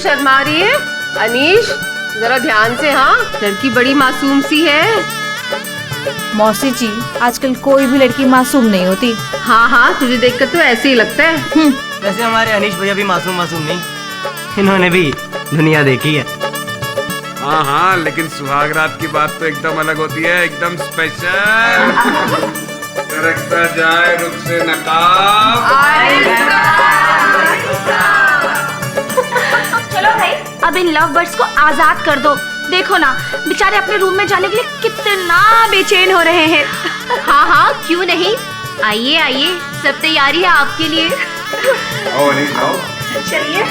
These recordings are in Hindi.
शर्मा रही है? अनीश जरा ध्यान से, हाँ, लड़की बड़ी मासूम सी है। मौसी जी, आजकल कोई भी लड़की मासूम नहीं होती। हाँ हाँ, तुझे देखकर तो ऐसे ही लगता है। वैसे हमारे अनीश भैया भी मासूम नहीं, इन्होंने भी दुनिया देखी है। हाँ हाँ, लेकिन सुहाग रात की बात तो एकदम अलग होती है, एकदम स्पेशल। सरकता जाए रुख से नकाब। चलो भाई, अब इन लव बर्ड्स को आजाद कर दो। देखो ना, बेचारे अपने रूम में जाने के लिए कितना बेचैन हो रहे हैं। हाँ हाँ, क्यों नहीं, आइए आइए, सब तैयारी है आपके लिए। आओ अनीश आओ। चलिए।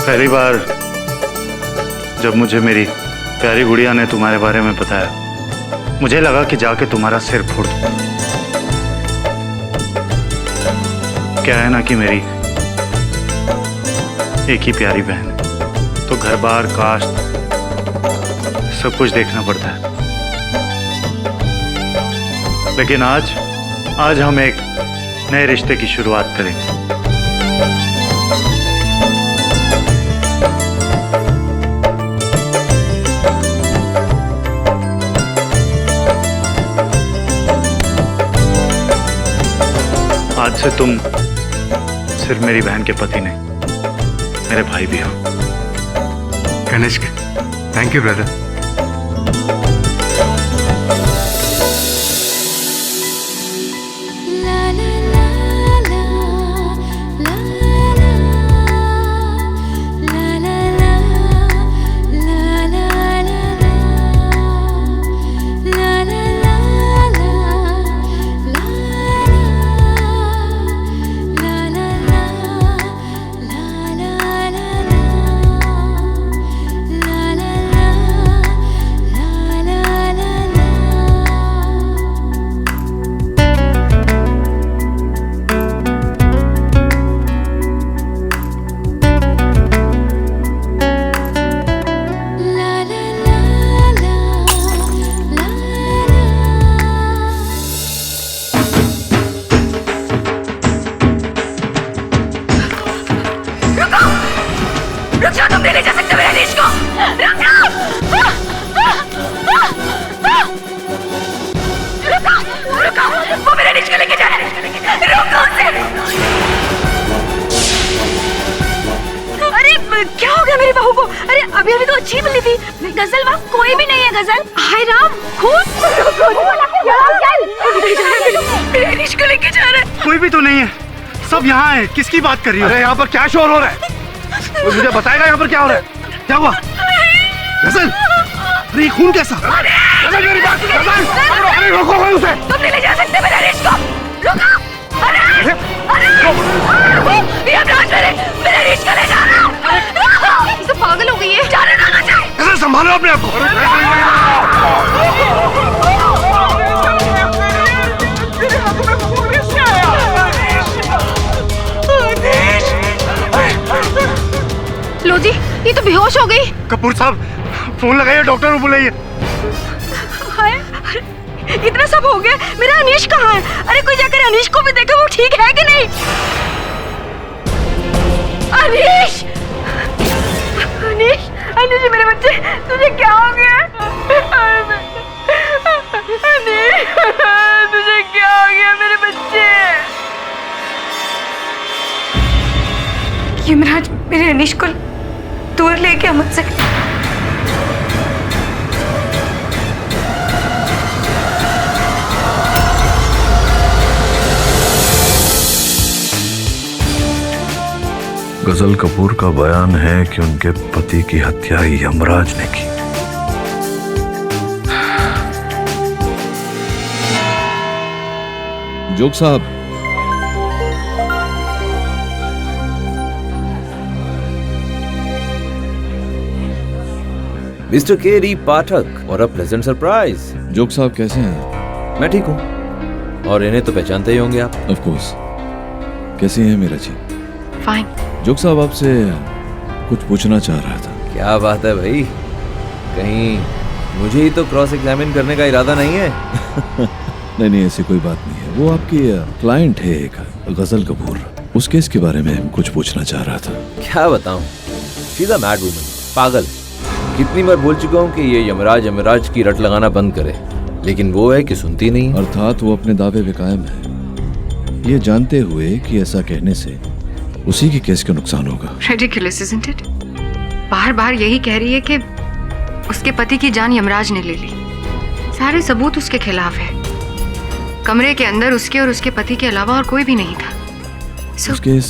पहली बार जब मुझे मेरी प्यारी गुड़िया ने तुम्हारे बारे में बताया, मुझे लगा कि जाके तुम्हारा सिर फोड़ दूं। क्या है ना कि मेरी एक ही प्यारी बहन है, तो घर बार कास्ट सब कुछ देखना पड़ता है। लेकिन आज हम एक नए रिश्ते की शुरुआत करेंगे। आज से तुम सिर्फ मेरी बहन के पति नहीं, मेरे भाई भी हो। Kanishk, thank you brother. क्या हो गया मेरी बहू को? अरे अभी तो अच्छी मिली थी। गजल वहाँ कोई भी नहीं है। गजल, हाय राम, खून को लेके जा रहे हैं। कोई भी तो नहीं है, सब यहाँ है। किसकी बात कर रही हो? अरे यहाँ पर क्या शोर हो रहा है? मुझे बताएगा यहाँ पर क्या हो रहा है? क्या हुआ? गजल, अरे खून कैसा? गजल मेरी बात सुनो। गजल, अरे रोको उसे। तुम नहीं ले जा सकते मेरे अनीश को। रुको। मेरे अनीश को ले जा रहा हूँ। ये तो पागल हो गई है। जाने ना चाहिए। गजल संभालो अपने आप को। लो जी, ये तो बेहोश हो गई। कपूर साहब, फोन लगाइए, डॉक्टर को बुलाइए। इतना सब हो गया, मेरा अनीश कहाँ है? अरे कोई जाकर अनीश को भी देखे, वो ठीक है कि नहीं? अनीश, अनीश, अनीश मेरे बच्चे, तुझे क्या हो गया? अनीश, तुझे क्या हो गया मेरे बच्चे? युवराज, मेरे अनीश को दूर लेके मुझसे। गजल कपूर का बयान है कि उनके पति की हत्या यमराज ने की। जोग साहब, मिस्टर केरी पाठक, और अ प्लेजेंट सरप्राइज। जोग साहब कैसे हैं? मैं ठीक हूँ, और इन्हें तो पहचानते ही होंगे आप। Of course. कैसी हैं मीरा जी? फाइन। जोग साहब, आपसे कुछ पूछना चाह रहा था। क्या बात है भाई, कहीं मुझे ही तो क्रॉस एग्जामिन करने का इरादा नहीं है? नहीं, ऐसी कोई बात नहीं है। वो आपकी क्लाइंट है एक, गजल कपूर, उस केस के बारे में कुछ पूछना चाह रहा था। क्या बताऊं, she is a mad woman, पागल। कितनी बार बोल चुका हूं कि ये यमराज की रट लगाना बंद करे, लेकिन वो है कि सुनती नहीं। अर्थात वो अपने दावे पे कायम है, ये जानते हुए कि ऐसा कहने से उसी के केस का नुकसान होगा। Ridiculous, isn't it? बार यही कह रही है कि उसके पति की जान यमराज ने ले ली। सारे सबूत उसके खिलाफ है। कमरे के अंदर उसके और उसके पति के अलावा और कोई भी नहीं था। उसके इस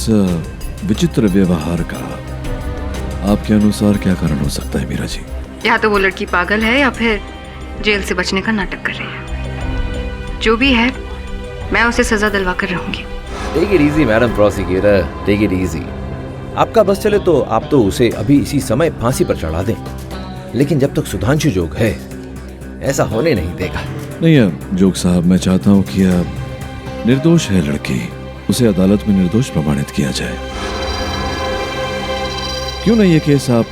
विचित्र व्यवहार का आपके अनुसार क्या कारण हो सकता है मीरा जी? या तो वो लड़की पागल है या फिर जेल से बचने का नाटक कर रही है। जो भी है, मैं उसे सजा दिलवा कर रहूंगी। Take it easy madam prosecutor, take it easy. आपका बस चले तो आप तो उसे अभी इसी समय फांसी पर चढ़ा दें, लेकिन जब तक सुधांशु जोग है ऐसा होने नहीं देगा। नहीं जोग साहब, मैं चाहता हूँ कि अब निर्दोष है लड़की, उसे अदालत में निर्दोष प्रमाणित किया जाए। क्यों नहीं ये केस आप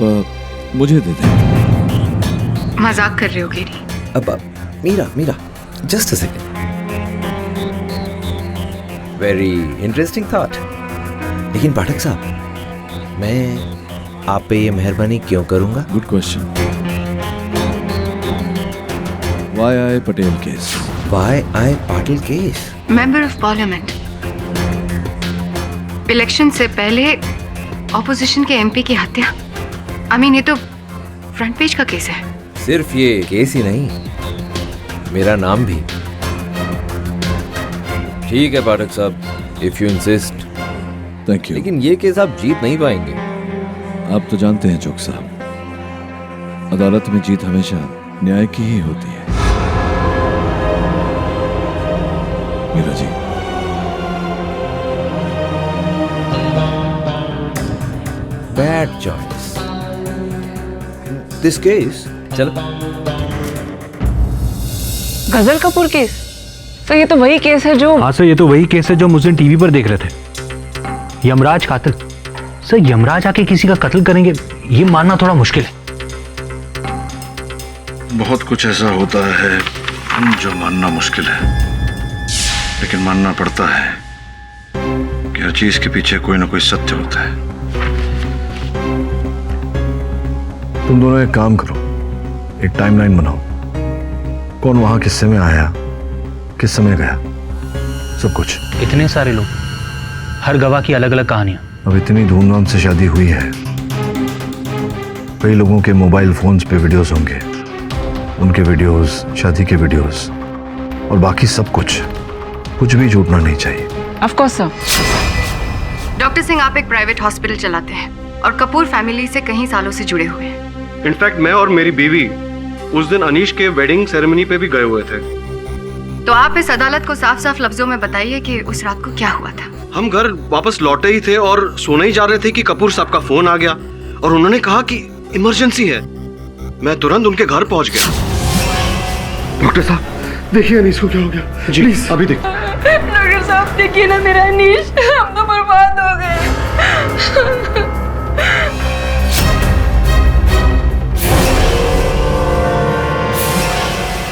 मुझे दे दें? मजाक कर रहे हो गेरी? अब Meera just a second. Very interesting thought. लेकिन पाठक साहब, मैं आप पे ये मेहरबानी क्यों करूंगा? Good question. Why Patel case? Why Patil case? Member of parliament, election से पहले ऑपोजिशन के एमपी की हत्या। ये तो फ्रंट पेज का केस है। सिर्फ ये केस ही नहीं, मेरा नाम भी। ठीक है पाठक साहब, if you insist. Thank you. लेकिन ये केस आप जीत नहीं पाएंगे। आप तो जानते हैं जोग साहब, अदालत में जीत हमेशा न्याय की ही होती है। Meera ji, bad choice this case. चलो। गजल कपूर केस? तो ये तो वही केस है जो... हाँ सर, ये तो वही केस है जो मुझे टीवी पर देख रहे थे। यमराज कातिल। सर, यमराज आके किसी का कत्ल करेंगे, ये मानना थोड़ा मुश्किल है। बहुत कुछ ऐसा होता है जो मानना मुश्किल है, लेकिन मानना पड़ता है कि हर चीज के पीछे कोई ना कोई सत्य होता है। तुम दोनों एक काम करो, एक टाइमलाइन बनाओ। कौन वहां किस समय आया, किस समय गया, सब कुछ। इतने सारे लोग, हर गवाह की अलग अलग कहानियां। अब इतनी धूमधाम से शादी हुई है, कई लोगों के मोबाइल फोन्स पे वीडियोस होंगे, उनके वीडियोस, शादी के वीडियोस, और बाकी सब कुछ भी छूटना नहीं चाहिए। Of course sir. Doctor Singh, आप एक प्राइवेट हॉस्पिटल चलाते हैं और कपूर फैमिली से कई सालों से जुड़े हुए हैं। इनफैक्ट मैं और मेरी बीवी उस दिन अनीश के वेडिंग सेरेमनी पे भी गए हुए थे। तो आप इस अदालत को साफ साफ लफ्जों में बताइए कि उस रात को क्या हुआ था। हम घर वापस लौटे ही थे और सोने ही जा रहे थे कि कपूर साहब का फोन आ गया और उन्होंने कहा कि इमरजेंसी है। मैं तुरंत उनके घर पहुंच गया। डॉक्टर साहब देखिए अनीश को क्या हो गया। जी प्लीज अभी देखिए। डॉक्टर साहब देखिए ना मेरा अनीश, हम तो बर्बाद हो गए।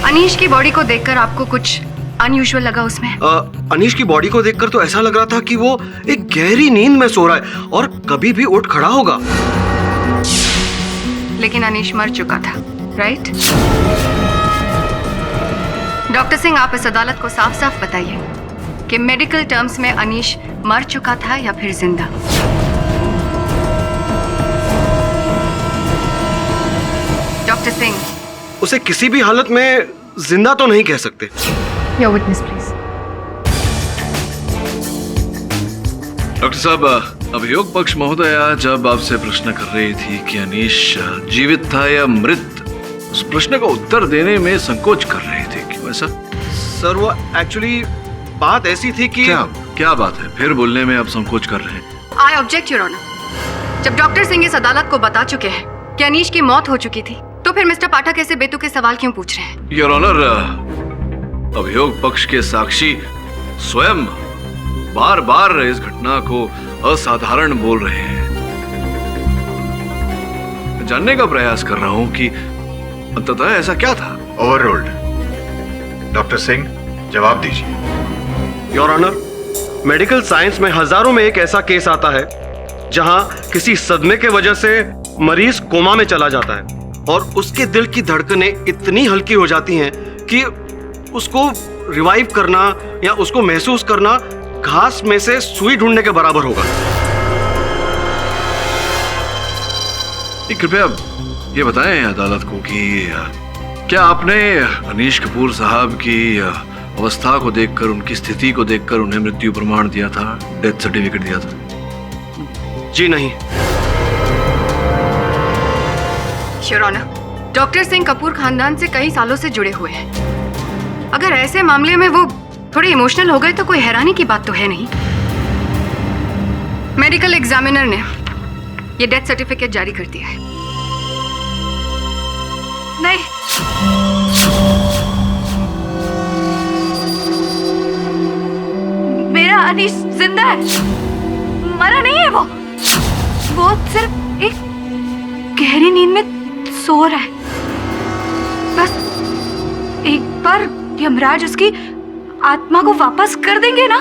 अनीश की बॉडी को देखकर आपको कुछ अनयूजुअल लगा उसमें? अनीश की बॉडी को देखकर तो ऐसा लग रहा था कि वो एक गहरी नींद में सो रहा है और कभी भी उठ खड़ा होगा। लेकिन अनीश मर चुका था, राइट? डॉक्टर सिंह, आप इस अदालत को साफ साफ बताइए कि मेडिकल टर्म्स में अनीश मर चुका था या फिर जिंदा। डॉक्टर सिंह, उसे किसी भी हालत में जिंदा तो नहीं कह सकते। Your witness please. डॉक्टर साहब, अभियोग पक्ष महोदया जब आपसे प्रश्न कर रही थी कि अनीश जीवित था या मृत, उस प्रश्न का उत्तर देने में संकोच कर रही थी, क्यों ऐसा? सर, वो एक्चुअली बात ऐसी थी कि... क्या बात है? फिर बोलने में आप संकोच कर रहे हैं। I object your honour. जब डॉक्टर सिंह इस अदालत को बता चुके हैं कि अनीश की मौत हो चुकी थी, तो फिर मिस्टर पाठक ऐसे बेतुके सवाल क्यों पूछ रहे हैं? योर ऑनर, अभियोग पक्ष के साक्षी स्वयं बार बार इस घटना को असाधारण बोल रहे हैं। जानने का प्रयास कर रहा हूं कि अंततः ऐसा क्या था। ओवररूल्ड। डॉक्टर सिंह, जवाब दीजिए। योर ऑनर, मेडिकल साइंस में हजारों में एक ऐसा केस आता है जहां किसी सदमे के वजह से मरीज कोमा में चला जाता है और उसके दिल की धड़कनें इतनी हल्की हो जाती हैं कि उसको रिवाइव करना या उसको महसूस करना घास में से सुई ढूंढने के बराबर होगा। कृपया ये बताएं अदालत को कि क्या आपने अनीश कपूर साहब की अवस्था को देखकर, उनकी स्थिति को देखकर उन्हें मृत्यु प्रमाण दिया था, डेथ सर्टिफिकेट दिया था? जी नहीं। Your honour, doctor Singh Kapoor खानदान से कई सालों से जुड़े हुए हैं। अगर ऐसे मामले में वो थोड़े इमोशनल हो गए तो कोई हैरानी की बात तो है नहीं। मेडिकल एग्जामिनर ने ये डेथ सर्टिफिकेट जारी कर दिया है। नहीं, मेरा अनीश जिंदा है, मरा नहीं है। वो सिर्फ एक गहरी नींद में सो रहा है। बस एक बार यमराज उसकी आत्मा को वापस कर देंगे ना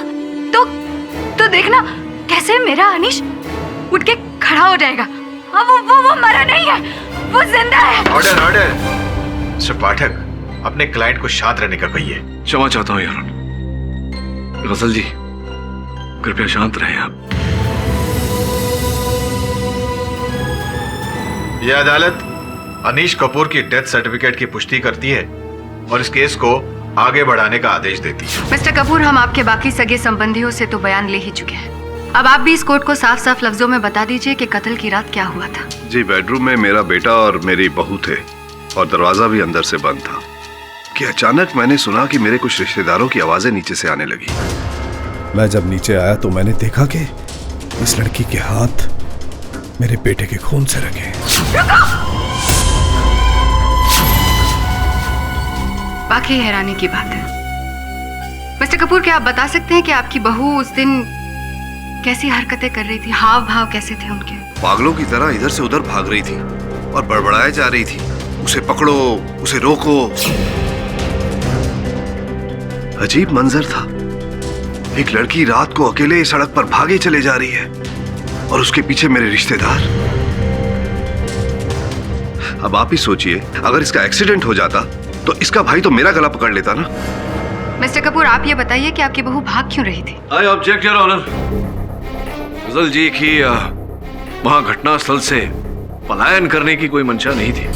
तो देखना कैसे मेरा अनीश उठ के खड़ा हो जाएगा। वो मरा नहीं है, वो जिंदा है। Order order. मिस्टर पाठक, अपने क्लाइंट को शांत रहने का कहिए। क्षमा चाहता हूं यार। गजल जी, कृपया शांत रहें आप। यह अदालत अनीश कपूर की डेथ सर्टिफिकेट की पुष्टि करती है और इस केस को आगे बढ़ाने का आदेश देती है। मिस्टर कपूर, हम आपके बाकी सगे संबंधियों से तो बयान ले ही चुके हैं। अब आप भी इस कोर्ट को साफ साफ लफ्जों में बता दीजिए कि कत्ल की रात क्या हुआ था। जी, बेडरूम में मेरा बेटा और मेरी बहू थे और दरवाजा भी अंदर से बंद था कि अचानक मैंने सुना कि मेरे कुछ रिश्तेदारों की आवाजें नीचे से आने लगी। मैं जब नीचे आया तो मैंने देखा कि इस लड़की के हाथ मेरे बेटे के खून से रखे। बाकी हैरानी की बात है। मिस्टर कपूर, क्या आप बता सकते हैं कि आपकी बहू उस दिन कैसी हरकतें कर रही थी? हाव भाव कैसे थे उनके? पागलों की तरह इधर से उधर भाग रही थी और बड़बड़ाए जा रही थी, उसे पकड़ो, उसे रोको। अजीब मंजर था। एक लड़की रात को अकेले सड़क पर भागे चले जा रही है और उसके पीछे मेरे रिश्तेदार। अब आप ही सोचिए, अगर इसका एक्सीडेंट हो जाता तो इसका भाई तो मेरा गला पकड़ लेता ना। मिस्टर कपूर, आप ये बताइए कि आपकी बहू भाग क्यों रही थी? I object your honour. Ghazal ji की वहां घटनास्थल से पलायन करने की कोई मंशा नहीं थी।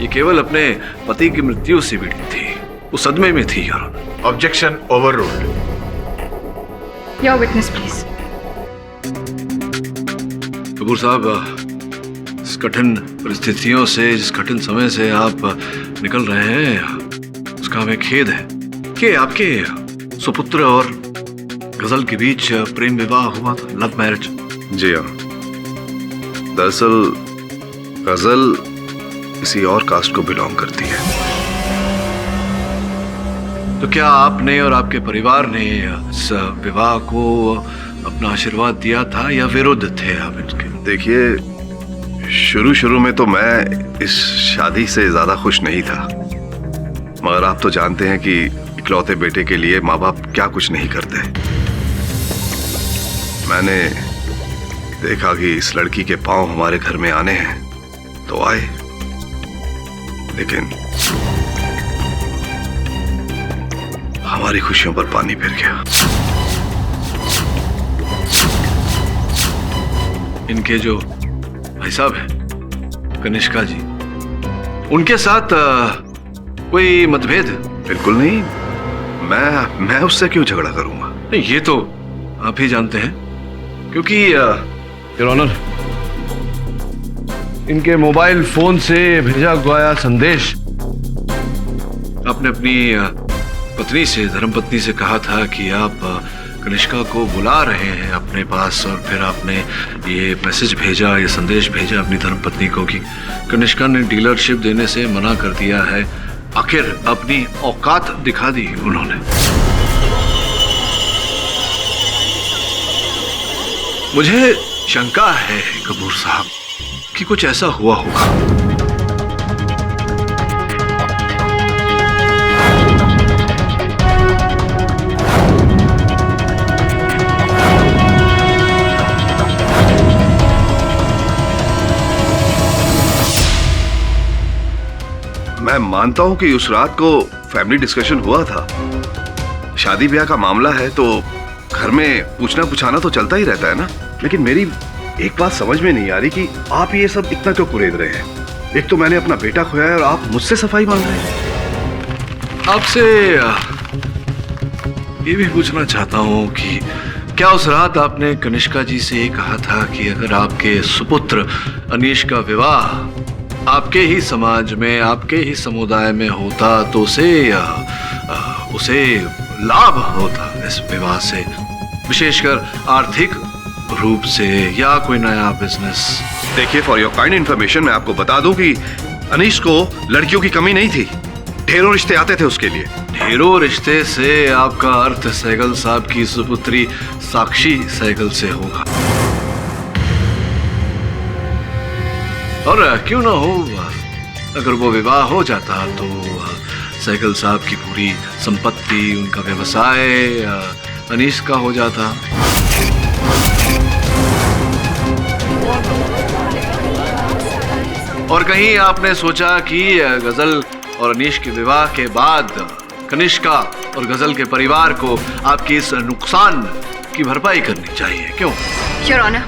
ये केवल अपने पति की मृत्यु से पीड़ित थी, वो सदमे में थी your honour. Objection overruled. Your witness please. Kapoor साहब, इस कठिन परिस्थितियों से, जिस कठिन समय से आप निकल रहे हैं, उसका हमें खेद है कि आपके सुपुत्र और गजल के बीच प्रेम विवाह हुआ था, लव मैरिज। जी हाँ, दरअसल गजल किसी और कास्ट को बिलोंग करती है। तो क्या आपने और आपके परिवार ने इस विवाह को अपना आशीर्वाद दिया था या विरुद्ध थे आप इनके? देखिए, शुरू में तो मैं इस शादी से ज्यादा खुश नहीं था, मगर आप तो जानते हैं कि इकलौते बेटे के लिए माँ बाप क्या कुछ नहीं करते। मैंने देखा कि इस लड़की के पांव हमारे घर में आने हैं तो आए, लेकिन हमारी खुशियों पर पानी फिर गया। इनके जो भाई साहब हैं, कनिष्का जी, उनके साथ कोई मतभेद? बिल्कुल नहीं, मैं उससे क्यों झगड़ा करूंगा? नहीं, ये तो आप ही जानते हैं, क्योंकि योर ऑनर, इनके मोबाइल फोन से भेजा गया संदेश आपने अपनी पत्नी से, धर्मपत्नी से कहा था कि आप कनिष्का को बुला रहे हैं अपने पास, और फिर आपने ये मैसेज भेजा, ये संदेश भेजा अपनी धर्मपत्नी को कि कनिष्का ने डीलरशिप देने से मना कर दिया है। आखिर अपनी औकात दिखा दी उन्होंने। मुझे शंका है कपूर साहब कि कुछ ऐसा हुआ होगा। मैं मानता हूं कि उस रात को फैमिली डिस्कशन हुआ था। शादी ब्याह का मामला है तो घर में पूछना पुछाना तो चलता ही रहता है ना। लेकिन मेरी एक बात समझ में नहीं आ रही कि आप ये सब इतना क्यों कुरेद रहे हैं। एक तो मैंने अपना बेटा खोया है और आप मुझसे सफाई मांग रहे हैं। आपसे ये भी पूछना चाहता हूं कि क्या उस रात आपने कनिष्का जी से ये कहा था कि अगर आपके सुपुत्र अनीश का विवाह आपके ही समाज में, आपके ही समुदाय में होता तो उसे लाभ होता इस विवाह से, विशेषकर आर्थिक रूप से या कोई नया बिजनेस? देखिए, फॉर योर काइंड इन्फॉर्मेशन मैं आपको बता दूं कि अनीश को लड़कियों की कमी नहीं थी। ढेरों रिश्ते आते थे उसके लिए। ढेरों रिश्ते से आपका अर्थ सहगल साहब की सुपुत्री साक्षी सहगल से होगा। और क्यों ना हो, अगर वो विवाह हो जाता तो सहगल साहब की पूरी संपत्ति, उनका व्यवसाय अनीश का हो जाता। और कहीं आपने सोचा कि गजल और अनीश के विवाह के बाद कनिष्का और गजल के परिवार को आपकी इस नुकसान की भरपाई करनी चाहिए, क्यों? योर ऑनर,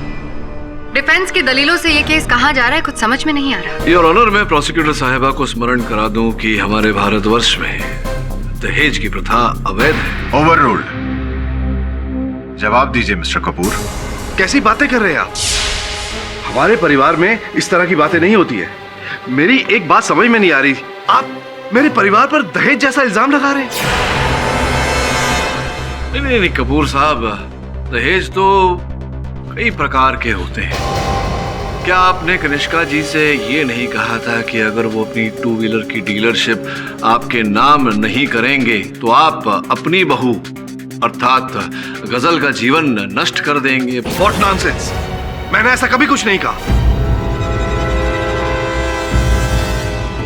डिफेंस की दलीलों से ये केस कहाँ जा रहा है कुछ समझ में नहीं आ रहा। योर ऑनर, मैं प्रोसिक्यूटर साहिबा को स्मरण करा दूं कि हमारे भारतवर्ष में दहेज की प्रथा अवैध है। ओवररूल्ड। जवाब दीजिए मिस्टर कपूर। कैसी बातें कर रहे हैं आप? हमारे परिवार में इस तरह की बातें नहीं होती है। मेरी एक बात समझ में नहीं आ रही, आप मेरे परिवार पर दहेज जैसा इल्जाम लगा रहे हैं। नहीं कपूर साहब, दहेज तो कई प्रकार के होते हैं। क्या आपने कनिष्का जी से ये नहीं कहा था कि अगर वो अपनी 2 व्हीलर की डीलरशिप आपके नाम नहीं करेंगे तो आप अपनी बहू अर्थात गजल का जीवन नष्ट कर देंगे? What nonsense! मैंने ऐसा कभी कुछ नहीं कहा।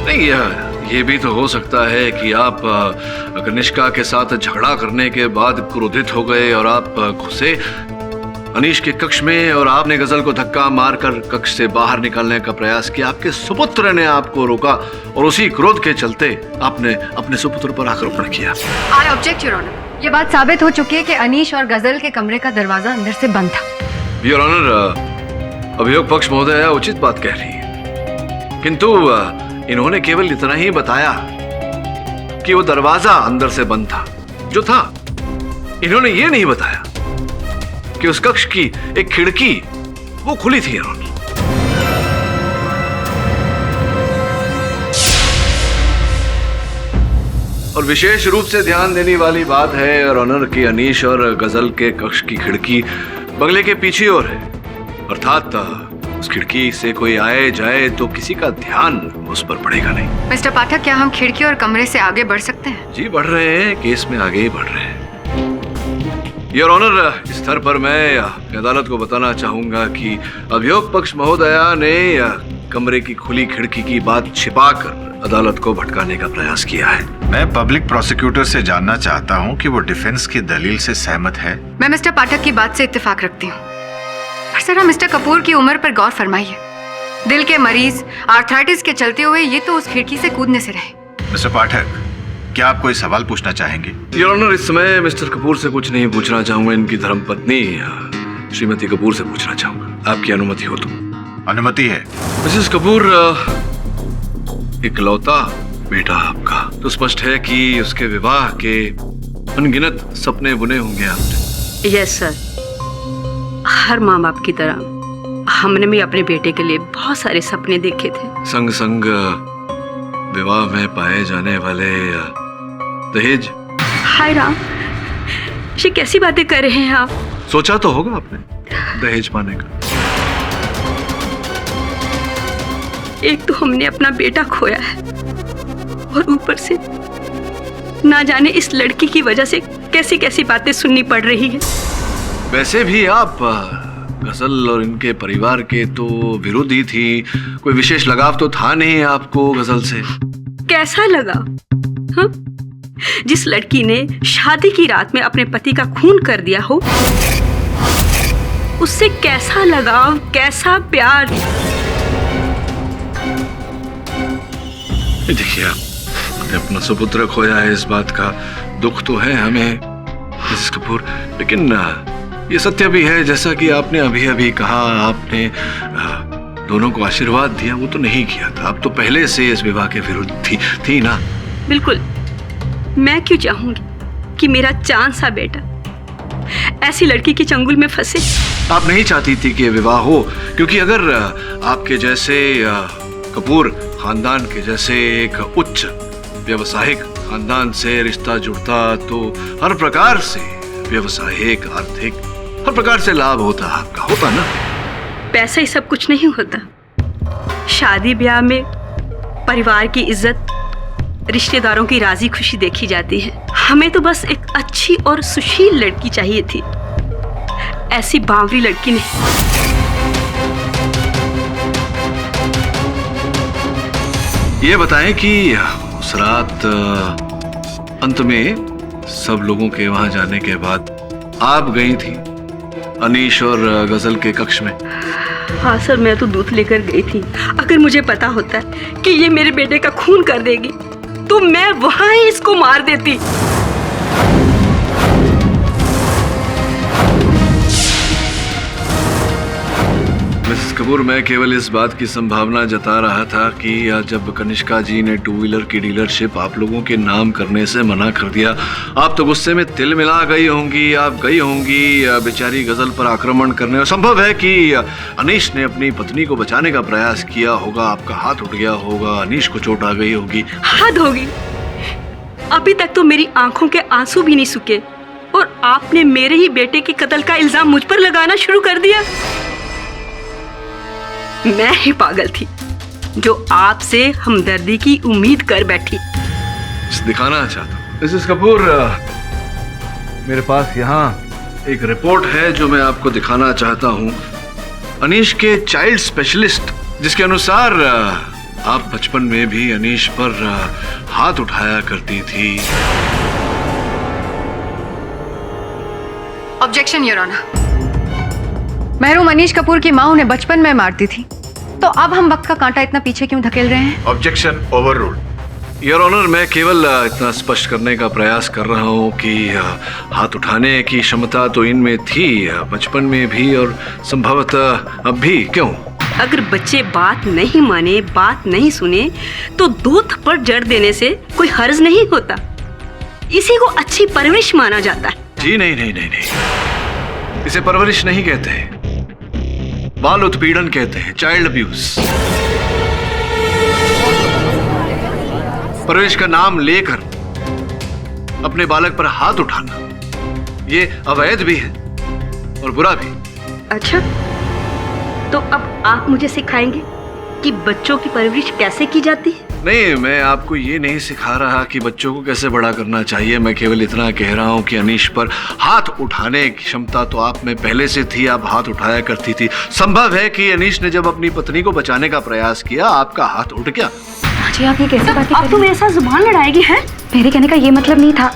नहीं, ये भी तो हो सकता है कि आप कनिष्का के साथ झगड़ा करने के बाद क्रोधित हो गए और आप घुसे अनीश के कक्ष में और आपने गजल को धक्का मारकर कक्ष से बाहर निकालने का प्रयास किया। आपके सुपुत्र ने आपको रोका और उसी क्रोध के चलते आपने अपने सुपुत्र पर आक्रमण किया। I object your honour. ये बात साबित हो चुकी है कि अनीश और गजल के कमरे का दरवाजा अंदर से बंद था। योर ऑनर, अभियोग पक्ष महोदय उचित बात कह रही है, किंतु इन्होंने केवल इतना ही बताया कि वो दरवाजा अंदर से बंद था जो था। इन्होंने ये नहीं बताया कि उस कक्ष की एक खिड़की वो खुली थी। और विशेष रूप से ध्यान देने वाली बात है और ऑनर की अनीश और गजल के कक्ष की खिड़की बंगले के पीछे और है, अर्थात उस खिड़की से कोई आए जाए तो किसी का ध्यान उस पर पड़ेगा नहीं। मिस्टर पाठक, क्या हम खिड़की और कमरे से आगे बढ़ सकते हैं? जी बढ़ रहे हैं, केस में आगे ही बढ़ रहे हैं। योर ऑनर, इस स्तर पर मैं अदालत को बताना चाहूंगा कि अभियोग पक्ष महोदया ने कमरे की खुली खिड़की की बात छिपाकर अदालत को भटकाने का प्रयास किया है। मैं पब्लिक प्रोसिक्यूटर से जानना चाहता हूं कि वो डिफेंस की दलील से सहमत है। मैं मिस्टर पाठक की बात से इत्तेफाक रखती हूँ, पर जरा मिस्टर कपूर की उम्र पर गौर फरमाइए। दिल के मरीज आर्थराइटिस के चलते हुए ये तो उस खिड़की से कूदने से रहे। मिस्टर पाठक, क्या आप कोई सवाल पूछना चाहेंगे? योर ऑनर, इस समय मिस्टर कपूर से कुछ नहीं पूछना चाहूंगा, इनकी धर्मपत्नी श्रीमती कपूर से पूछना चाहूंगा, आपकी अनुमति हो तो। अनुमति है। मिसेस कपूर, इकलौता बेटा आपका, तो स्पष्ट है कि उसके विवाह के अनगिनत सपने बुने होंगे आपने। यस सर, हर माँ बाप की तरह हमने भी अपने बेटे के लिए बहुत सारे सपने देखे थे। संग संग विवाह में पाए जाने वाले दहेज। हाय राम, ये कैसी बातें कर रहे हैं आप? सोचा तो होगा आपने दहेज पाने का। एक तो हमने अपना बेटा खोया है और ऊपर से ना जाने इस लड़की की वजह से कैसी कैसी बातें सुननी पड़ रही है। वैसे भी आप गजल और इनके परिवार के तो विरोध ही थी। कोई विशेष लगाव तो था नहीं आपको गजल से? कैसा लगा? हाँ? जिस लड़की ने शादी की रात में अपने पति का खून कर दिया हो, उससे कैसा लगाव, कैसा प्यार। देखिए, आपने अपना सुपुत्र खोया है, इस बात का दुख तो है हमें मिसेस कपूर, लेकिन ये सत्य भी है जैसा कि आपने अभी अभी कहा, आपने दोनों को आशीर्वाद दिया, वो तो नहीं किया था। आप तो पहले से इस विवाह के विरुद्ध थी ना? बिल्कुल। मैं क्यों चाहूंगी कि मेरा चांद सा बेटा ऐसी लड़की के चंगुल में फंसे? आप नहीं चाहती थी कि विवाह हो, क्योंकि अगर आपके जैसे कपूर खानदान के जैसे एक उच्च व्यवसायिक खानदान से रिश्ता जुड़ता तो हर प्रकार से व्यवसायिक, आर्थिक, हर प्रकार से लाभ होता, आपका होता ना? पैसा ही सब कुछ नहीं होता। शादी ब्याह में परिवार की इज्जत, रिश्तेदारों की राजी खुशी देखी जाती है। हमें तो बस एक अच्छी और सुशील लड़की चाहिए थी, ऐसी बावरी लड़की नहीं। ये बताएं कि उस रात अंत में सब लोगों के वहां जाने के बाद आप गई थी अनीश और गजल के कक्ष में? हाँ सर, मैं तो दूध लेकर गई थी। अगर मुझे पता होता कि ये मेरे बेटे का खून कर देगी तो मैं वहां ही इसको मार देती। मिसेस कपूर, मैं केवल इस बात की संभावना जता रहा था कि जब कनिष्का जी ने टू व्हीलर की डीलरशिप आप लोगों के नाम करने से मना कर दिया, आप तो गुस्से में तिल मिला गई होंगी। आप गई होंगी बेचारी गजल पर आक्रमण करने, और संभव है कि अनीश ने अपनी पत्नी को बचाने का प्रयास किया होगा, आपका हाथ उठ गया होगा, अनीश को चोट आ गई होगी। हद होगी, अभी तक तो मेरी आंखों के आंसू भी नहीं सूखे और आपने मेरे ही बेटे के कत्ल का इल्जाम मुझ पर लगाना शुरू कर दिया। मैं ही पागल थी जो आपसे हमदर्दी की उम्मीद कर बैठी। दिखाना चाहता हूँ मिसेस कपूर, मेरे पास यहाँ एक रिपोर्ट है जो मैं आपको दिखाना चाहता हूँ, अनीश के चाइल्ड स्पेशलिस्ट, जिसके अनुसार आप बचपन में भी अनीश पर हाथ उठाया करती थी। Objection your honour. महरूम अनीश कपूर की मां उन्हें बचपन में मारती थी, तो अब हम वक्त का कांटा इतना पीछे क्यों धकेल रहे हैं? Objection overruled. योर ऑनर, मैं केवल इतना स्पष्ट करने का प्रयास कर रहा हूँ कि हाथ उठाने की क्षमता तो इनमें थी बचपन में भी और संभवतः अब भी। क्यों? अगर बच्चे बात नहीं माने, बात नहीं सुने तो 2 थप्पड़ जड़ देने से कोई हर्ज नहीं होता। इसी को अच्छी परवरिश माना जाता है। जी नहीं नहीं नहीं नहीं, इसे परवरिश नहीं कहते हैं, बाल उत्पीड़न कहते हैं, चाइल्ड अब्यूज। परवरिश का नाम लेकर अपने बालक पर हाथ उठाना ये अवैध भी है और बुरा भी। अच्छा, तो अब आप मुझे सिखाएंगे कि बच्चों की परवरिश कैसे की जाती है? नहीं, मैं आपको ये नहीं सिखा रहा कि बच्चों को कैसे बड़ा करना चाहिए। मैं केवल इतना कह रहा हूँ कि अनीश पर हाथ उठाने की क्षमता तो आप में पहले से थी, आप हाथ उठाया करती थी। संभव है कि अनीश ने जब अपनी पत्नी को बचाने का प्रयास किया आपका हाथ उठ गया। जी आप ये कैसे बात? अब तुम ऐसा जुबान लड़ाएगी हैं? मेरे कहने का ये मतलब नहीं था,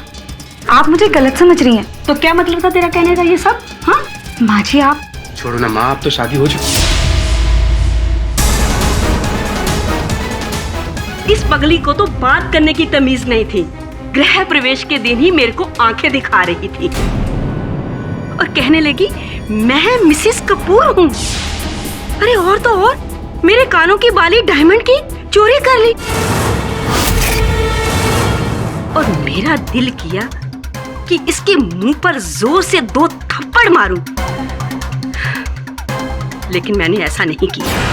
आप मुझे गलत समझ रही हैं। तो क्या मतलब था तेरा कहने का ये सब? हाँ माँ जी, आप छोड़ो ना माँ, अब तो शादी हो चुकी। इस पगली को तो बात करने की तमीज नहीं थी। गृह प्रवेश के दिन ही मेरे को आंखें दिखा रही थी और कहने लगी मैं मिसेस कपूर हूँ। अरे और तो और, मेरे कानों की बाली डायमंड की चोरी कर ली और मेरा दिल किया कि इसके मुंह पर जोर से 2 थप्पड़ मारूं, लेकिन मैंने ऐसा नहीं किया।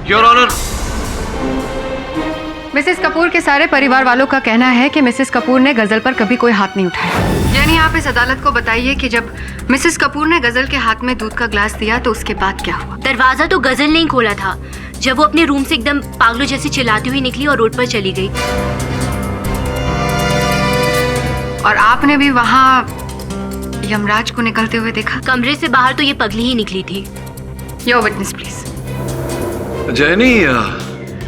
योर ऑनर, मिसेस कपूर के सारे परिवार वालों का कहना है कि मिसेस कपूर ने गजल पर कभी कोई हाथ नहीं उठाया। यानी आप इस अदालत को बताइए कि जब मिसेस कपूर ने गजल के हाथ में दूध का ग्लास दिया तो उसके बाद क्या हुआ? दरवाजा तो गजल नहीं खोला था जब वो अपने रूम से एकदम पागलों जैसी चिल्लाती हुई निकली और रोड पर चली गई। और आपने भी वहाँ यमराज को निकलते हुए देखा? कमरे से बाहर तो ये पगली ही निकली थी। Your witness please. जैनी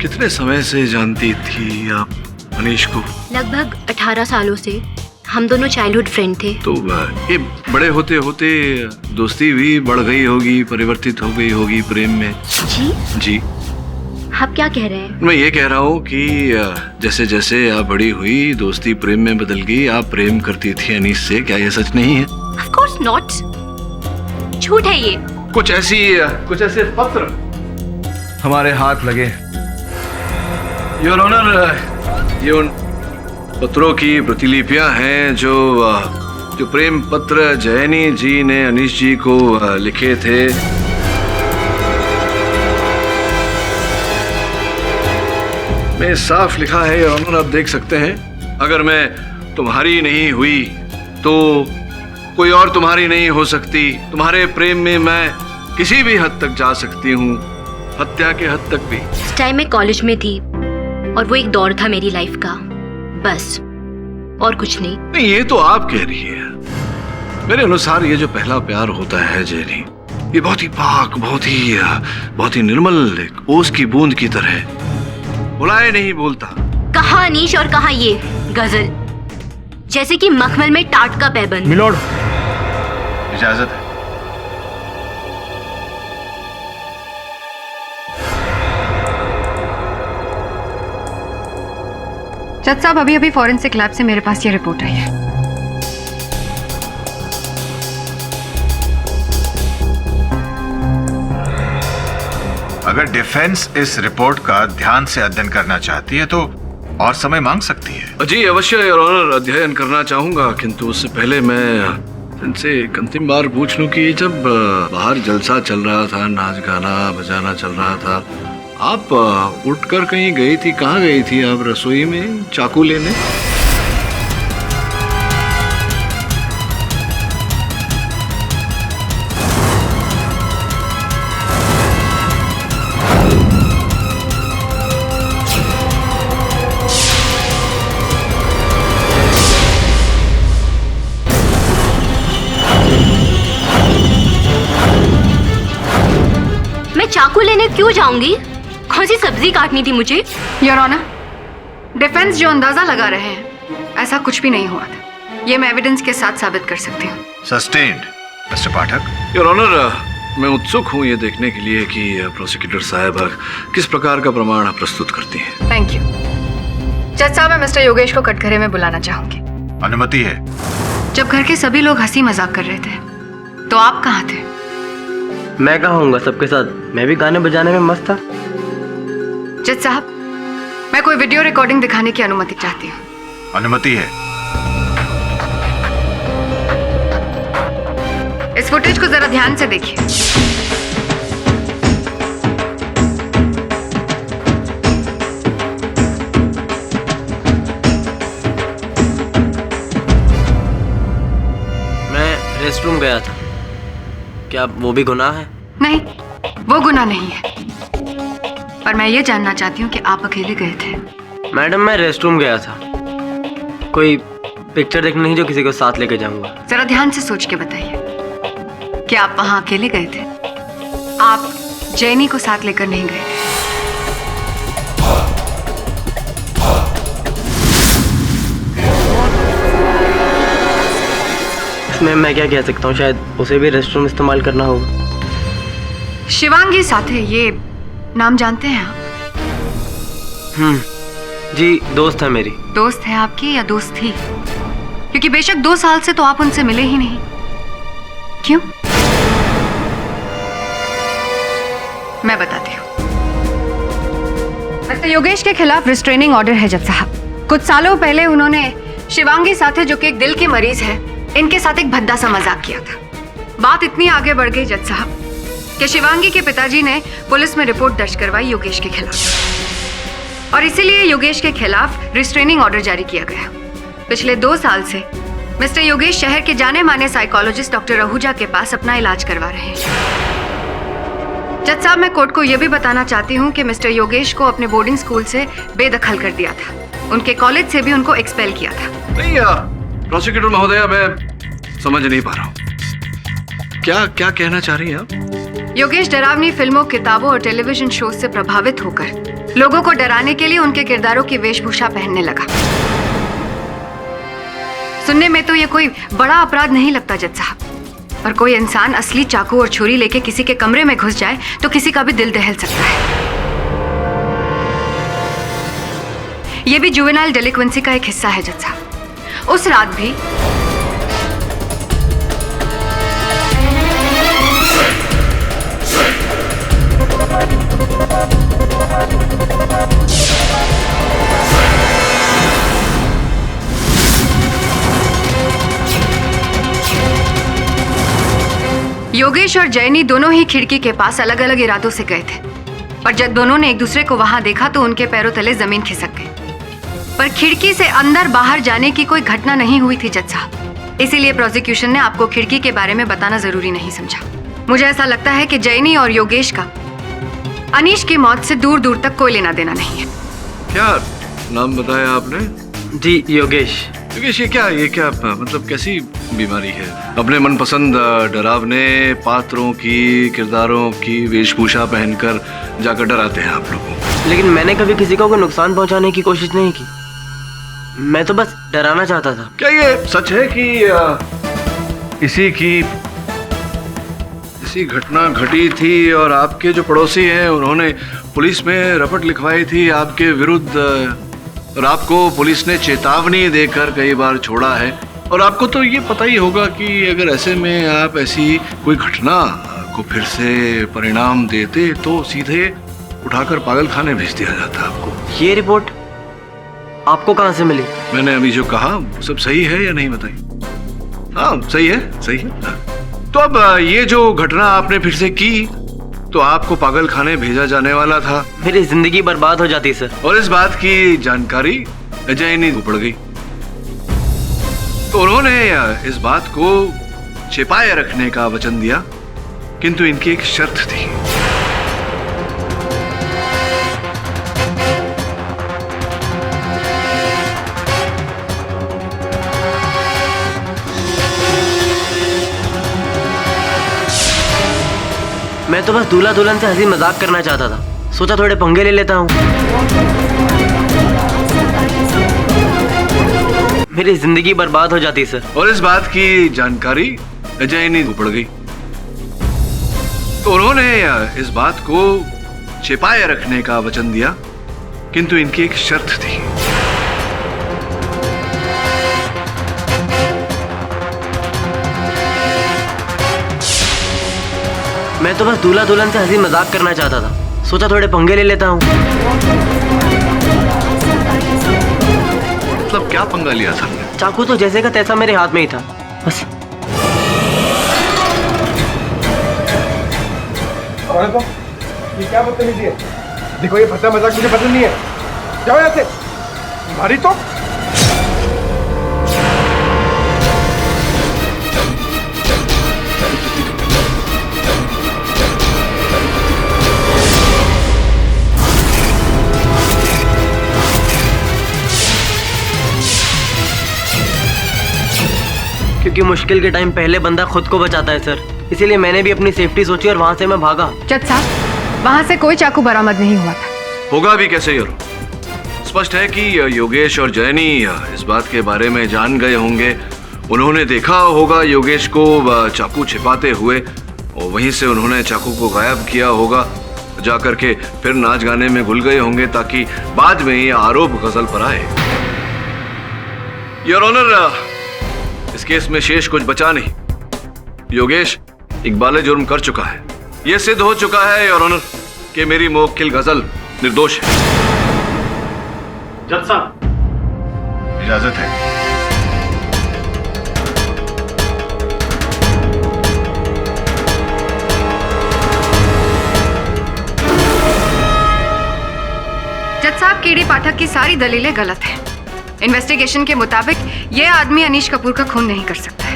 कितने समय से जानती थी आप अनीश को? लगभग 18 सालों से। हम दोनों चाइल्डहुड फ्रेंड थे। तो ये बड़े होते होते दोस्ती भी बढ़ गई होगी, परिवर्तित हो गई होगी प्रेम में? जी। आप क्या कह रहे हैं? मैं ये कह रहा हूँ कि जैसे जैसे आप बड़ी हुई दोस्ती प्रेम में बदल गई। आप प्रेम करती थी अनीश से, क्या ये सच नहीं है? Of course not. झूठ है ये। कुछ ऐसे पत्र हमारे हाथ लगे, योर ऑनर, ये उन पत्रों की प्रतिलिपियां हैं जो प्रेम पत्र जैनी जी ने अनीश जी को लिखे थे। मैं साफ लिखा है योर ऑनर, आप देख सकते हैं। अगर मैं तुम्हारी नहीं हुई तो कोई और तुम्हारी नहीं हो सकती। तुम्हारे प्रेम में मैं किसी भी हद तक जा सकती हूँ, हत्या के हद तक भी। उस टाइम मैं कॉलेज में थी और वो एक दौर था मेरी लाइफ का, बस, और कुछ नहीं। ये तो आप कह रही है। मेरे अनुसार ये जो पहला प्यार होता है जैनी, ये बहुत ही पाक, बहुत ही निर्मल, एक ओस की बूंद की तरह, बुलाए नहीं बोलता। कहाँ अनीश और कहाँ ये गजल, जैसे कि मखमल में टाट का पैबंद। मिलोड, इजाजत है। जज साहब, अभी फॉरेंसिक लैब से मेरे पास ये रिपोर्ट आई है। अगर डिफेंस इस रिपोर्ट का ध्यान से अध्ययन करना चाहती है तो और समय मांग सकती है। जी अवश्य योर ऑनर, अध्ययन करना चाहूंगा, किंतु उससे पहले मैं इनसे एक अंतिम बार पूछ लूं कि जब बाहर जलसा चल रहा था, नाच गाना बजाना चल रहा था, आप उठकर कहीं गई थी? कहाँ गई थी आप? रसोई में चाकू लेने? मैं चाकू लेने क्यों जाऊंगी? कौन सी सब्जी काटनी थी मुझे? योर ऑनर, डिफेंस जो अंदाजा लगा रहे हैं, ऐसा कुछ भी नहीं हुआ था। ये मैं एविडेंस के साथ साबित कर सकती हूँ। Sustained mister Pathak. Your honour, मैं उत्सुक हूँ ये देखने के लिए कि प्रोसिक्यूटर साहब किस प्रकार का प्रमाण प्रस्तुत करती हैं। थैंक यू जज साहब। मैं मिस्टर योगेश को कटघरे में बुलाना चाहूंगी। अनुमति है। जब घर के सभी लोग हंसी मजाक कर रहे थे तो आप कहाँ थे? मैं कहाँ होऊंगा सबके साथ, मैं भी गाने बजाने में मस्त था। जज साहब, मैं कोई वीडियो रिकॉर्डिंग दिखाने की अनुमति चाहती हूँ। अनुमति है। इस फुटेज को जरा ध्यान से देखिए। मैं रेस्टरूम गया था, क्या वो भी गुनाह है? नहीं, वो गुनाह नहीं है, पर मैं ये जानना चाहती हूँ कि आप अकेले गए थे। मैडम, मैं रेस्टरूम गया था, कोई पिक्चर देखने नहीं जो किसी को साथ लेके जाऊंगा। जरा ध्यान से सोच के बताइए कि आप वहां अकेले गए थे, आप जैनी को साथ लेकर नहीं गए थे। इसमें मैं क्या कह सकता हूँ, शायद उसे भी रेस्टरूम इस्तेमाल करना होगा। शिवांगी साथे, ये नाम जानते हैं आप? जी, दोस्त है मेरी। दोस्त है आपकी या दोस्त थी? क्योंकि बेशक 2 साल से तो आप उनसे मिले ही नहीं। क्यों? मैं बताती हूँ। मिस्टर योगेश के खिलाफ रिस्ट्रेनिंग ऑर्डर है जज साहब। कुछ सालों पहले उन्होंने शिवांगी साथे, जो कि एक दिल के मरीज है, इनके साथ एक भद्दा सा मजाक किया था। बात इतनी आगे बढ़ गई जज साहब कि शिवांगी के पिताजी ने पुलिस में रिपोर्ट दर्ज करवाई योगेश के खिलाफ, और इसीलिए योगेश के खिलाफ रिस्ट्रेनिंग ऑर्डर जारी किया गया। पिछले 2 साल से मिस्टर योगेश शहर के जाने माने साइकोलॉजिस्ट डॉक्टर आहूजा के पास अपना इलाज करवा रहे हैं। जज साहब, मैं कोर्ट को यह भी बताना चाहती हूँ कि मिस्टर योगेश को अपने बोर्डिंग स्कूल से बेदखल कर दिया था। उनके कॉलेज से भी उनको एक्सपेल किया था। नहीं, प्रोसिक्यूटर महोदया, मैं समझ नहीं पा रहा हूँ क्या क्या कहना चाह रही हैं आप? योगेश डरावनी फिल्मों, किताबों और टेलीविजन शो से प्रभावित होकर लोगों को डराने के लिए उनके किरदारों की वेशभूषा पहनने लगा। सुनने में तो ये कोई बड़ा अपराध नहीं लगता जज साहब, पर कोई इंसान असली चाकू और छुरी लेके किसी के कमरे में घुस जाए तो किसी का भी दिल दहल सकता है। ये भी जुवेनाइल डेलिक्वेंसी का एक हिस्सा है जज साहब। उस रात भी योगेश और जैनी दोनों ही खिड़की के पास अलग अलग इरादों से गए थे, पर जब दोनों ने एक दूसरे को वहां देखा तो उनके पैरों तले जमीन खिसक गई। पर खिड़की से अंदर बाहर जाने की कोई घटना नहीं हुई थी जज साहब, इसीलिए प्रोसिक्यूशन ने आपको खिड़की के बारे में बताना जरूरी नहीं समझा। मुझे ऐसा लगता है कि जैनी और योगेश का अनीश की मौत से दूर दूर तक कोई लेना देना नहीं है। क्या नाम बताया आपने? जी, योगेश। योगेश, ये क्या मतलब कैसी बीमारी है? अपने मनपसंद डरावने पात्रों की, किरदारों की वेशभूषा पहनकर जाकर डराते हैं आप लोगों। लेकिन मैंने कभी किसी को कोई नुकसान पहुंचाने की कोशिश नहीं की, मैं तो बस डराना चाहता था। क्या ये सच है कि इसी घटना घटी थी और आपके जो पड़ोसी हैं उन्होंने पुलिस में रपट लिखवाई थी आपके विरुद्ध, और आपको पुलिस ने चेतावनी देकर कई बार छोड़ा है, और आपको तो ये पता ही होगा कि अगर ऐसे में आप ऐसी कोई घटना को फिर से परिणाम देते तो सीधे उठाकर पागल खाने भेज दिया जाता आपको। ये रिपोर्ट आपको कहां से मिली? मैंने अभी जो कहा सब सही है या नहीं बताइए? हाँ, सही है। तो अब ये जो घटना आपने फिर से की तो आपको पागल खाने भेजा जाने वाला था। मेरी जिंदगी बर्बाद हो जाती सर। और इस बात की जानकारी जैनी को पड़ गई, तो उन्होंने इस बात को छिपाए रखने का वचन दिया, किंतु इनकी एक शर्त थी। मैं तो बस दूल्हा दुल्हन से हंसी मजाक करना चाहता था, सोचा थोड़े पंगे ले लेता हूँ। मेरी जिंदगी बर्बाद हो जाती सर। और इस बात की जानकारी जैनी को पड़ गई, तो उन्होंने इस बात को छिपाए रखने का वचन दिया, किंतु इनकी एक शर्त थी। मैं तो बस दूल्हा दुल्हन से हंसी मजाक करना चाहता था, सोचा थोड़े पंगे ले लेता हूँ। मतलब क्या पंगा लिया था? चाकू तो जैसे का तैसा मेरे हाथ में ही था, बस। ये क्या बदतमीजी है? देखो, ये फटा मजाक मुझे पसंद नहीं है। जाओ यहाँ से, भारी तो। क्योंकि मुश्किल के टाइम पहले बंदा खुद को बचाता है सर, इसीलिए मैंने भी अपनी सेफ्टी सोची और वहां से मैं भागा। जज साहब, वहां से कोई चाकू बरामद नहीं हुआ था। होगा भी कैसे यार? स्पष्ट है कि योगेश और जैनी इस बात के बारे में जान गए होंगे। उन्होंने देखा होगा योगेश को चाकू छिपाते हुए, और वहीं से उन्होंने चाकू को गायब किया होगा। जाकर के फिर नाच गाने में घुल गए होंगे ताकि बाद में ये आरोप गजल पर आए। योर ऑनर, इस केस में शेष कुछ बचा नहीं। योगेश इकबाल जुर्म कर चुका है। यह सिद्ध हो चुका है योर ऑनर कि मेरी मोक्किल गजल निर्दोष है। जज साहब, इजाजत है। जज साहब, केडी पाठक की सारी दलीलें गलत हैं। इन्वेस्टिगेशन के मुताबिक यह आदमी अनीश कपूर का खून नहीं कर सकता है।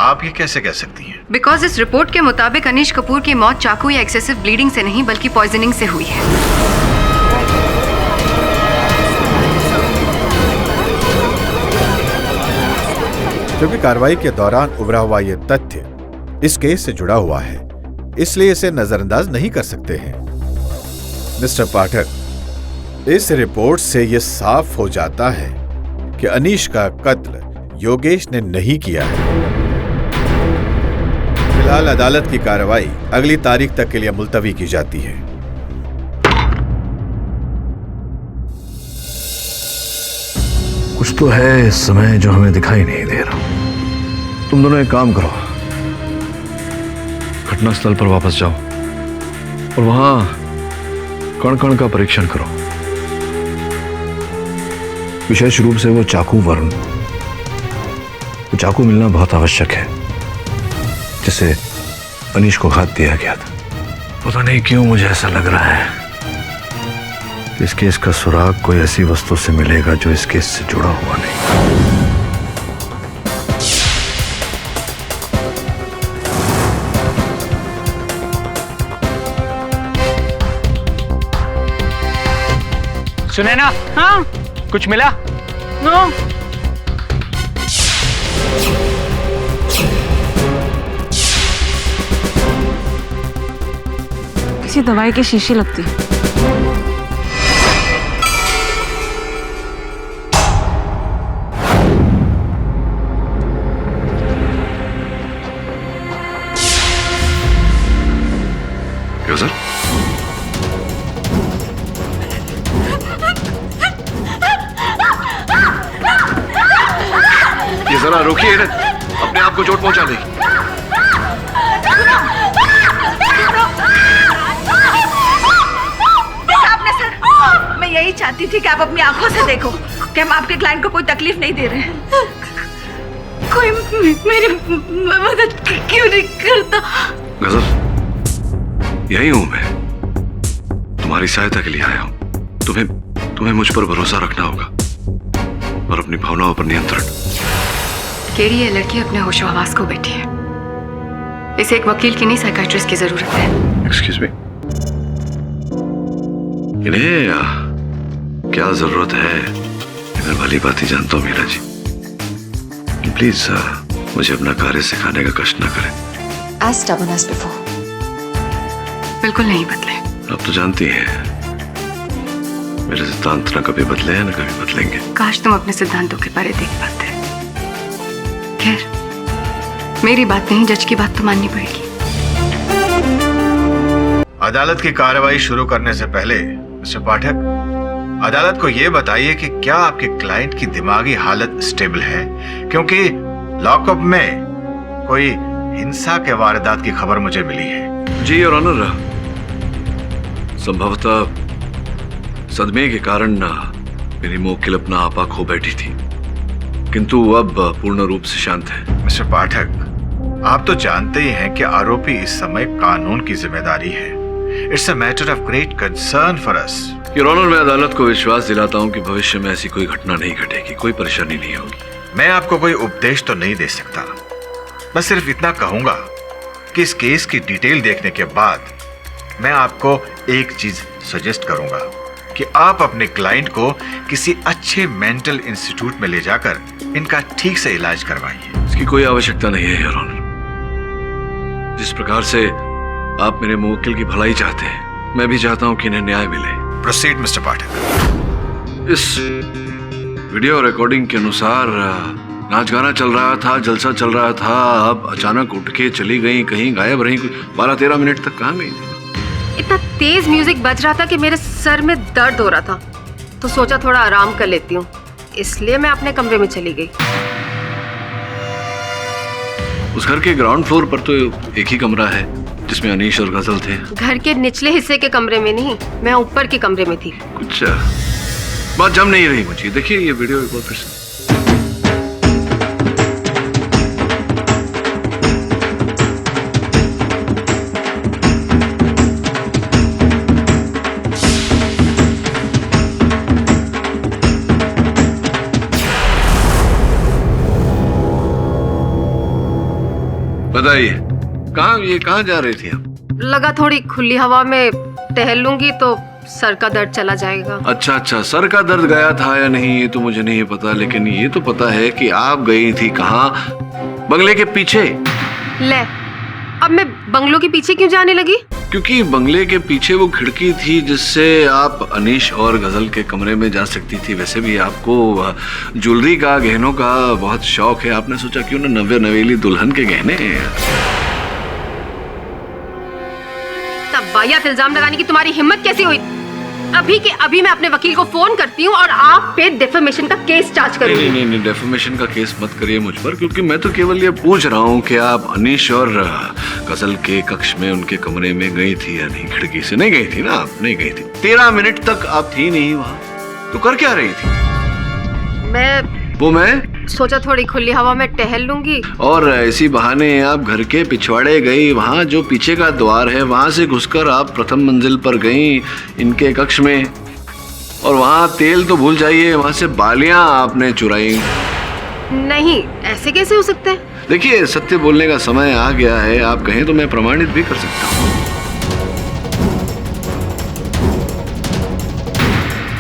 आप ये कैसे कह सकती हैं? बिकॉज इस रिपोर्ट के मुताबिक अनीश कपूर की मौत चाकू या एक्सेसिव ब्लीडिंग से नहीं बल्कि पॉइजनिंग से हुई है। क्योंकि कार्रवाई के दौरान उभरा हुआ ये तथ्य इस केस से जुड़ा हुआ है, इसलिए इसे नजरअंदाज नहीं कर सकते हैं। मिस्टर पाठक, इस रिपोर्ट से यह साफ हो जाता है कि अनीश का कत्ल योगेश ने नहीं किया है। फिलहाल अदालत की कार्रवाई अगली तारीख तक के लिए मुलतवी की जाती है। कुछ तो है इस समय जो हमें दिखाई नहीं दे रहा। तुम दोनों एक काम करो, घटनास्थल पर वापस जाओ और वहां कण कण का परीक्षण करो। विशेष रूप से वो चाकू वरुण, वो चाकू मिलना बहुत आवश्यक है जिसे अनीश को घात दिया गया था। पता नहीं क्यों मुझे ऐसा लग रहा है कि इस केस का सुराग कोई ऐसी वस्तु से मिलेगा जो इस केस से जुड़ा हुआ नहीं। सुने ना? हाँ, कुछ मिला? नो। किसी दवाई की शीशी लगती है। क्यों सर? ये जरा रोकिए ना, अपने आप को चोट पहुंचा देगी। आपने सर, मैं यही चाहती थी कि आप अपनी आंखों से देखो कि हम आपके क्लाइंट को कोई तकलीफ नहीं दे रहे हैं। कोई मेरी मदद क्यों नहीं करता? गजल, यही हूं मैं, तुम्हारी सहायता के लिए आया हूं। तुम्हें मुझ पर भरोसा रखना होगा और अपनी भावनाओं पर नियंत्रण। केरी, ये लड़की अपने होशो हवास को बैठी है। इसे एक वकील की नहीं, साइकाइट्रिस्ट की जरूरत है। एक्सक्यूज मी, इन्हें क्या जरूरत है मैं भली बात ही जानता हूँ मीरा जी। प्लीज मुझे अपना कार्य सिखाने का कष्ट न करें। As stubborn as before. बिल्कुल नहीं बदले। आप तो जानती हैं मेरे सिद्धांत न कभी बदले हैं न कभी बदलेंगे। काश तुम अपने सिद्धांतों के बारे देख पाते। खैर, मेरी बात नहीं, जज की बात तो माननी पड़ेगी। अदालत की कार्रवाई शुरू करने से पहले मिस्टर पाठक, अदालत को यह बताइए कि क्या आपके क्लाइंट की दिमागी हालत स्टेबल है, क्योंकि लॉकअप में कोई हिंसा के वारदात की खबर मुझे मिली है। जी योर ऑनर, संभवतः सदमे के कारण मेरी मुवक्किल अपना आपा खो बैठी थी, किंतु अब पूर्ण रूप से शांत है। मिस्टर पाठक, आप तो जानते ही हैं कि आरोपी इस समय कानून की जिम्मेदारी है। It's a matter of great concern for us. Your honour, मैं अदालत को विश्वास दिलाता हूं कि भविष्य में ऐसी कोई घटना नहीं घटेगी, कोई परेशानी नहीं होगी। मैं आपको कोई उपदेश तो नहीं दे सकता, बस सिर्फ इतना कहूंगा कि इस केस की डिटेल देखने के बाद मैं आपको एक चीज सजेस्ट करूंगा कि आप अपने क्लाइंट को किसी अच्छे मेंटल इंस्टीट्यूट में ले जाकर इनका ठीक से इलाज करवाइए। इसकी कोई आवश्यकता नहीं है योर ऑनर। जिस प्रकार से आप मेरे मुवक्किल की भलाई चाहते हैं, मैं भी चाहता हूं कि इन्हें न्याय मिले। प्रोसीड मिस्टर पाठक। इस वीडियो रिकॉर्डिंग के अनुसार नाच गाना चल रहा था, जलसा चल रहा था, अब अचानक उठ के चली गई, कहीं गायब रही, 12-13 मिनट तक कहाँ गई? इतना तेज म्यूजिक बज रहा था कि मेरे सर में दर्द हो रहा था, तो सोचा थोड़ा आराम कर लेती हूँ, इसलिए मैं अपने कमरे में चली गई। उस घर के ग्राउंड फ्लोर पर तो एक ही कमरा है जिसमें अनीश और गजल थे। घर के निचले हिस्से के कमरे में नहीं, मैं ऊपर के कमरे में थी। कुछ बात जम नहीं रही मुझे। देखिए ये वीडियो एक बार फिर से। बताइए, कहाँ जा रही थी आप? लगा थोड़ी खुली हवा में टहल लूंगी तो सर का दर्द चला जाएगा। अच्छा, सर का दर्द गया था या नहीं ये तो मुझे नहीं पता, लेकिन ये तो पता है कि आप गई थी कहाँ? बंगले के पीछे। ले, अब मैं बंगलों के पीछे क्यों जाने लगी? क्योंकि बंगले के पीछे वो खिड़की थी जिससे आप अनीश और गजल के कमरे में जा सकती थी। वैसे भी आपको ज्वेलरी का, गहनों का बहुत शौक है, आपने सोचा क्यों ना नवेली दुल्हन के गहने। तब वाहियात इल्जाम लगाने की तुम्हारी हिम्मत कैसी हुई? अभी के अभी मैं अपने वकील को फोन करती हूँ और आप पे डिफेमेशन का केस चार्ज करूंगी। नहीं, डिफेमेशन का केस मत करिए मुझ पर, क्योंकि मैं तो केवल ये पूछ रहा हूँ कि आप अनीश और गजल के कक्ष में उनके कमरे में गई थी या नहीं? खिड़की से नहीं गई थी ना? आप नहीं गई थी। 13 मिनट तक आप थी नहीं वहाँ, तो कर क्या रही थी? मैं सोचा थोड़ी खुली हवा में टहल लूंगी। और इसी बहाने आप घर के पिछवाड़े गई, वहाँ जो पीछे का द्वार है वहाँ से घुसकर आप प्रथम मंजिल पर गई इनके कक्ष में, और वहाँ तेल तो भूल जाइए, वहाँ से बालियां आपने चुराई। नहीं, ऐसे कैसे हो सकता है? देखिए, सत्य बोलने का समय आ गया है, आप कहें तो मैं प्रमाणित भी कर सकता हूँ।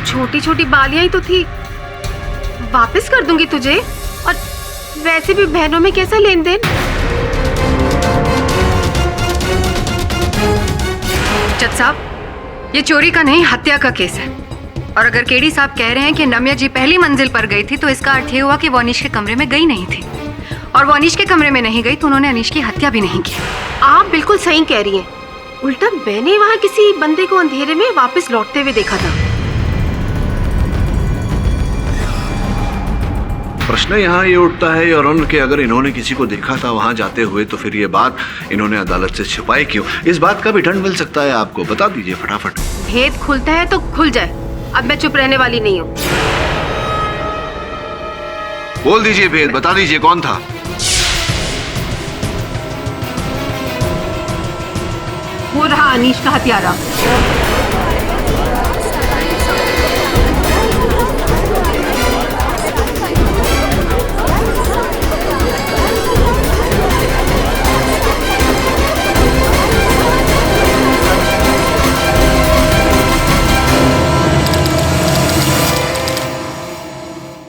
छोटी छोटी बालियां ही तो थी, वापस कर दूंगी तुझे। और वैसे भी बहनों में कैसा लेन देन। जज साहब, ये चोरी का नहीं हत्या का केस है, और अगर केडी साहब कह रहे हैं कि नम्या जी पहली मंजिल पर गई थी तो इसका अर्थ ये हुआ कि वो अनीश के कमरे में गई नहीं थी, और वो अनीश के कमरे में नहीं गई तो उन्होंने अनीश की हत्या भी नहीं की। आप बिल्कुल सही कह रही हैं। उल्टा मैंने वहाँ किसी बंदे को अंधेरे में वापस लौटते हुए देखा था। प्रश्न यहाँ ये उठता है योर ऑनर कि अगर इन्होंने किसी को देखा था वहाँ जाते हुए तो फिर ये बात इन्होंने अदालत से छिपाई क्यों? इस बात का भी दंड मिल सकता है आपको, बता दीजिए फटाफट। भेद खुलता है तो खुल जाए, अब मैं चुप रहने वाली नहीं हूँ। बोल दीजिए भेद, बता दीजिए कौन था? वो रहा अनीश का हत्यारा।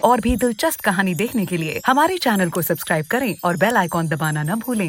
और भी दिलचस्प कहानी देखने के लिए हमारे चैनल को सब्सक्राइब करें और बेल आइकॉन दबाना न भूलें।